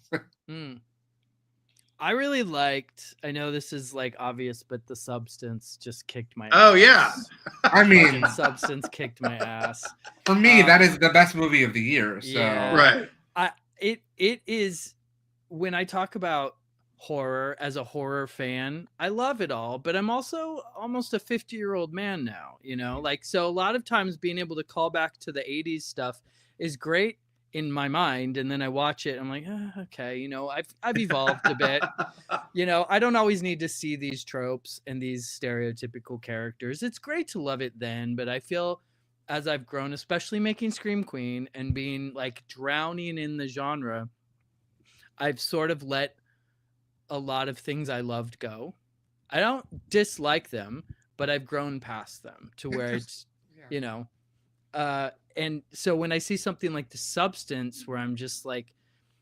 I really liked. I know this is like obvious, but The Substance just kicked my ass. Oh yeah. I mean, Substance kicked my ass. For me, that is the best movie of the year. So yeah. Right. It is. When I talk about horror as a horror fan, I love it all, but I'm also almost a 50-year-old man now, you know, like, so a lot of times being able to call back to the 80s stuff is great in my mind, and then I watch it, I'm like, okay, you know, I've evolved a bit. You know, I don't always need to see these tropes and these stereotypical characters. It's great to love it then, but I feel as I've grown, especially making Scream Queen and being like drowning in the genre, I've sort of let a lot of things I loved go. I don't dislike them, but I've grown past them to where it's, you know, and so when I see something like The Substance, where I'm just like,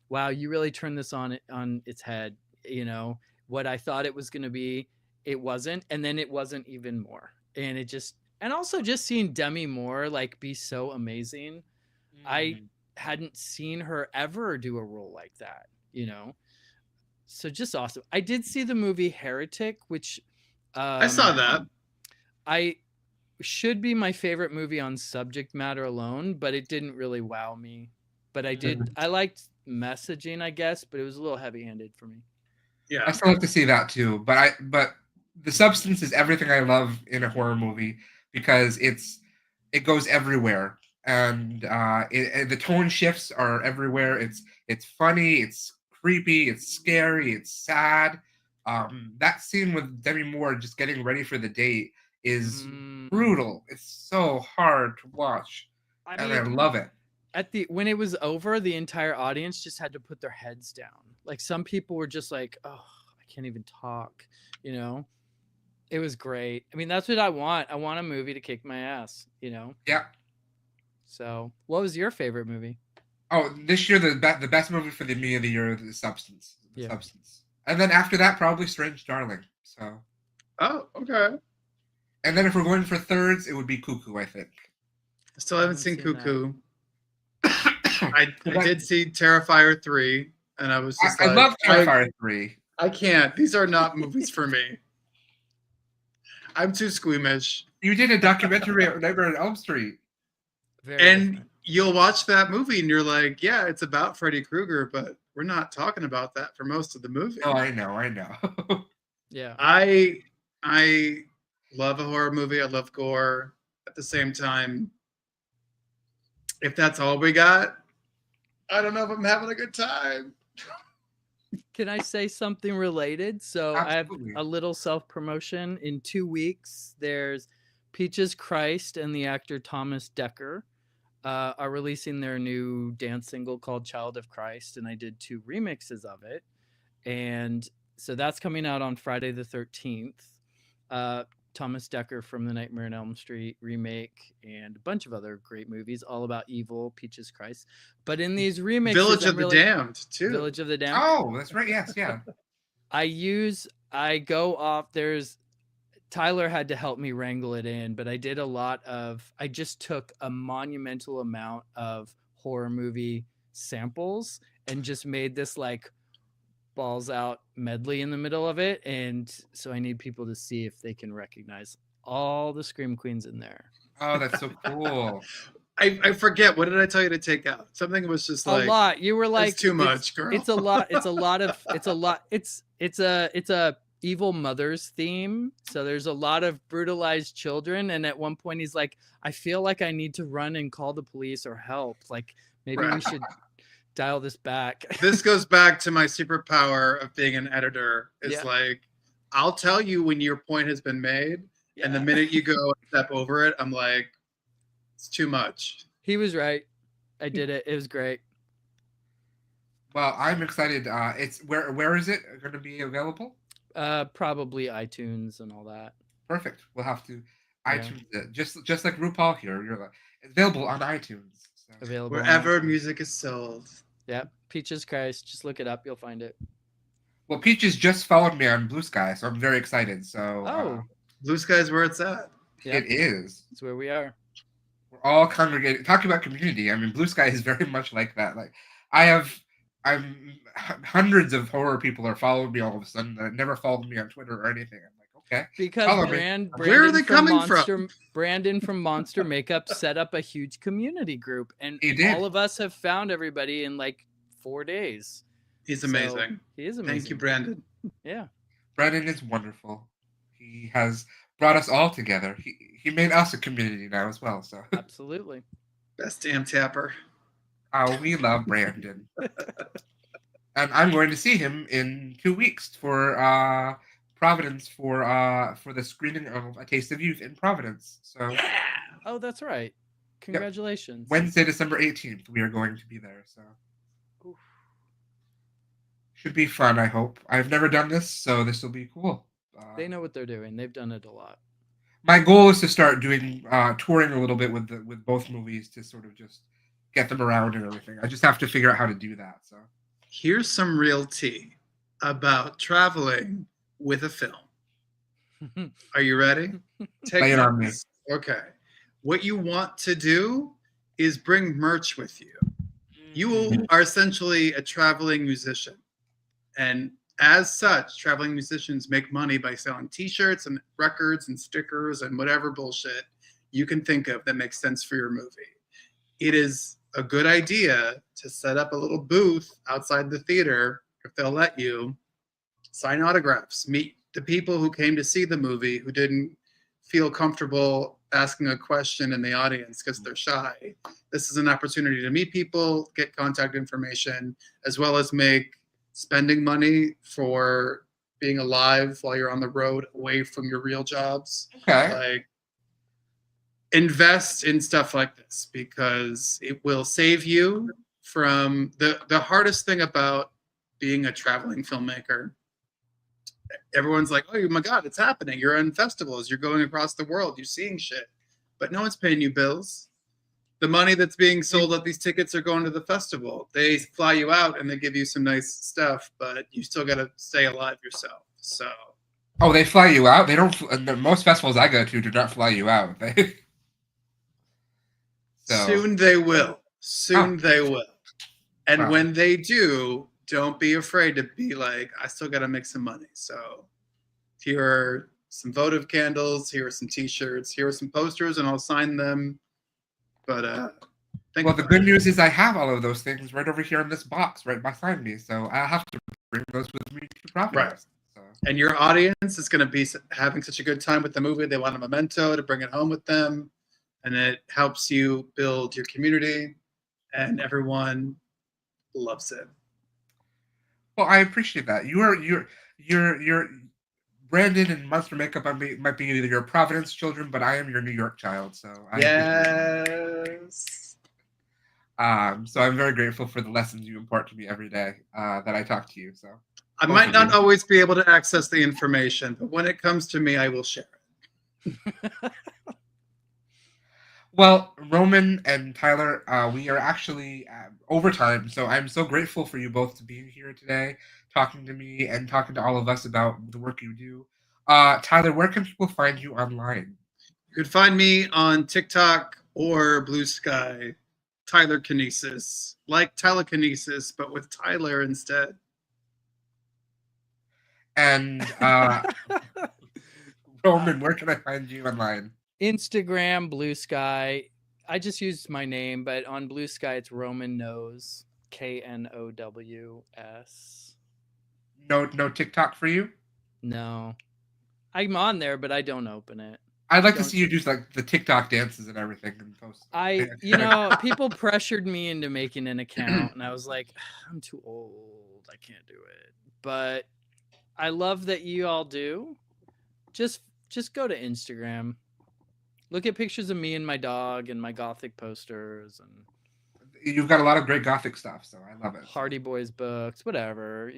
wow, you really turned this on its head, you know, what I thought it was going to be, it wasn't. And then it wasn't even more. And it just, and also just seeing Demi Moore, like, be so amazing. I hadn't seen her ever do a role like that, you know? So just awesome. I did see the movie Heretic, which I saw that. I should be my favorite movie on subject matter alone, but it didn't really wow me. But I liked messaging, I guess, but it was a little heavy-handed for me. Yeah. I still have to see that too. But The Substance is everything I love in a horror movie because it goes everywhere. And the tone shifts are everywhere. It's funny, it's creepy, it's scary, it's sad. That scene with Demi Moore just getting ready for the date is brutal. It's so hard to watch, and I love it. when it was over, the entire audience just had to put their heads down. Like some people were just like, "Oh, I can't even talk," you know. It was great. I mean, that's what I want. I want a movie to kick my ass, you know. Yeah. So, what was your favorite movie? Oh, this year the best movie for me of the year is The Substance. The Yeah. Substance. And then after that, probably Strange Darling. So. Oh, okay. And then if we're going for thirds, it would be Cuckoo, I think. I still haven't seen Cuckoo. I did see Terrifier 3, and I was just I love Terrifier 3. I can't. These are not movies for me. I'm too squeamish. You did a documentary on Nightmare on Elm Street. You'll watch that movie and you're like, yeah, it's about Freddy Krueger, but we're not talking about that for most of the movie. Oh, I know. Yeah. I love a horror movie. I love gore. At the same time, if that's all we got, I don't know if I'm having a good time. Can I say something related? So Absolutely. I have a little self-promotion. In 2 weeks, there's Peaches Christ and the actor Thomas Dekker are releasing their new dance single called Child of Christ, and I did 2 remixes of it. And so that's coming out on Friday the 13th. Thomas Dekker from the Nightmare on Elm Street remake and a bunch of other great movies all about evil, Peaches Christ. But in these remixes, Village of the Damned too. Village of the Damned. Oh, that's right. Yes, yeah. I go off. Tyler had to help me wrangle it in, but I just took a monumental amount of horror movie samples and just made this like balls out medley in the middle of it. And so I need people to see if they can recognize all the Scream Queens in there. Oh, that's so cool. I forget. What did I tell you to take out? Something was just like a lot. You were like, it's too much, girl. It's a lot. It's a evil mother's theme. So there's a lot of brutalized children. And at one point he's like, I feel like I need to run and call the police or help. Like maybe we should dial this back. This goes back to my superpower of being an editor. It's like, I'll tell you when your point has been made. Yeah. And the minute you go a step over it, I'm like, it's too much. He was right. I did it. It was great. Well, I'm excited. It's where is it going to be available? Probably iTunes and all that. Perfect. We'll have to iTunes it. Just like RuPaul here. It's available on iTunes. So. Available wherever music is sold. Yeah, Peaches Christ. Just look it up. You'll find it. Well, Peaches just followed me on Blue Sky, so I'm very excited. So Blue Sky is where it's at. Yeah. It is. It's where we are. We're all congregated. Talking about community. I mean, Blue Sky is very much like that. Like I'm hundreds of horror people are following me all of a sudden that never followed me on Twitter or anything. I'm like, okay. Because where are they coming from? Brandon from Monster Makeup set up a huge community group, and all of us have found everybody in like 4 days. He's amazing. He is amazing. Thank you, Brandon. Yeah. Brandon is wonderful. He has brought us all together. He made us a community now as well. So absolutely. Best damn tapper. Oh, we love Brandon. And I'm going to see him in 2 weeks for Providence for the screening of A Taste of Youth in Providence. So Oh, that's right. Congratulations. Yep. Wednesday, December 18th, we are going to be there. So should be fun, I hope. I've never done this, so this will be cool. They know what they're doing. They've done it a lot. My goal is to start doing touring a little bit with both movies to sort of just get them around and everything. I just have to figure out how to do that. So here's some real tea about traveling with a film. Are you ready? Lay it on me. Okay. What you want to do is bring merch with you. You are essentially a traveling musician. And as such, traveling musicians make money by selling t-shirts and records and stickers and whatever bullshit you can think of that makes sense for your movie. It is a good idea to set up a little booth outside the theater, if they'll let you, sign autographs, meet the people who came to see the movie who didn't feel comfortable asking a question in the audience because they're shy. This is an opportunity to meet people, get contact information, as well as make spending money for being alive while you're on the road away from your real jobs. Okay. Like, invest in stuff like this because it will save you from the hardest thing about being a traveling filmmaker. Everyone's like, oh my God, it's happening. You're in festivals. You're going across the world. You're seeing shit. But no one's paying you bills. The money that's being sold at these tickets are going to the festival. They fly you out and they give you some nice stuff, but you still got to stay alive yourself. So. Oh, they fly you out? They don't. Most festivals I go to do not fly you out. Soon they will. Soon they will. And when they do, don't be afraid to be like, I still got to make some money. So here are some votive candles. Here are some T-shirts. Here are some posters, and I'll sign them. But the good news is I have all of those things right over here in this box right beside me. So I have to bring those with me to Providence. Right. So. And your audience is going to be having such a good time with the movie. They want a memento to bring it home with them. And it helps you build your community. And everyone loves it. Well, I appreciate that. You're Brandon and Monster Makeup might be either your Providence children, but I am your New York child. So yes. So I'm very grateful for the lessons you impart to me every day that I talk to you. So I might not always be able to access the information, but when it comes to me, I will share it. Well, Roman and Tyler, we are actually overtime, so I'm so grateful for you both to be here today, talking to me and talking to all of us about the work you do. Tyler, where can people find you online? You could find me on TikTok or Blue Sky, Tyler Kinesis, like telekinesis, but with Tyler instead. And Roman, where can I find you online? Instagram, Blue Sky. I just used my name, but on Blue Sky, it's Roman Knows, Knows. No TikTok for you? No, I'm on there, but I don't open it. I'd like to see you do like the TikTok dances and everything and post. People pressured me into making an account, and I was like, I'm too old. I can't do it. But I love that you all do. Just go to Instagram. Look at pictures of me and my dog and my Gothic posters. And you've got a lot of great Gothic stuff, so I love it. Hardy Boys books, whatever,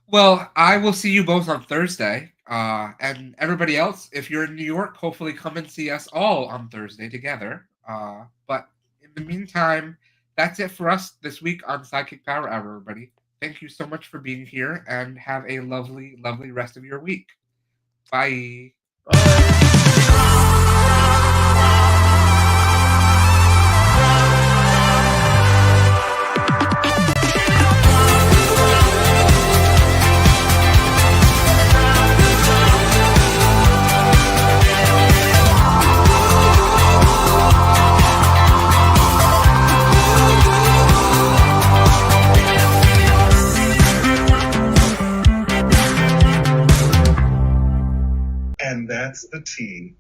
Well, I will see you both on Thursday. And everybody else, if you're in New York, hopefully come and see us all on Thursday together. But in the meantime, that's it for us this week on SideKick Power Hour, everybody. Thank you so much for being here, and have a lovely, lovely rest of your week. Bye. And that's the tea.